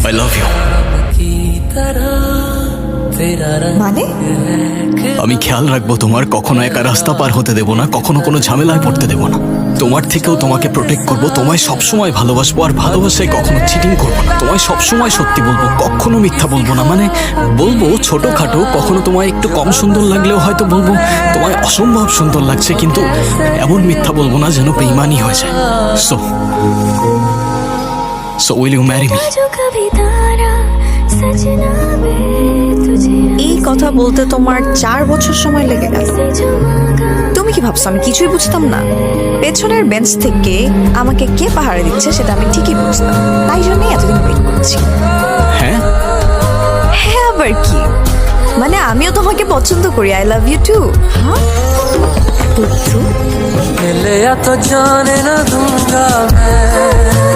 I love you. মানে আমি খেয়াল রাখবো তোমার, কখনো একা রাস্তা পার হতে দেবো না, কখনো কোনো ঝামেলায় পড়তে দেবো না। তোমার থেকেও তোমাকে প্রোটেক্ট করবো, তোমায় সবসময় ভালোবাসবো, আর ভালোবাসায় কখনো চিটিং করবো না। তোমায় সবসময় সত্যি বলবো, কখনো মিথ্যা বলবো না। মানে বলবো ছোটখাটো, কখনো তোমায় একটু কম সুন্দর লাগলেও হয়তো বলবো তোমায় অসম্ভব সুন্দর লাগছে, কিন্তু এমন মিথ্যা বলবো না যেন বেইমানি হয়ে যায়। So will you marry me? এই কথা বলতে তোমার 4 বছর সময় লেগে গেল। তুমি কি ভাবছো আমি কিছুই বুঝতাম না? পেছনের বেঞ্চ থেকে আমাকে কে পাহারা দিচ্ছে সেটা আমি ঠিকই বুঝতাম, তাই জন্যই এতদিন ওয়েট করছি। হ্যাঁ, হ্যাঁ আবার কি, মানে আমিও তোমাকে পছন্দ করি। I love you too. হ্যাঁ मिले या तो जाने ना दूंगा मैं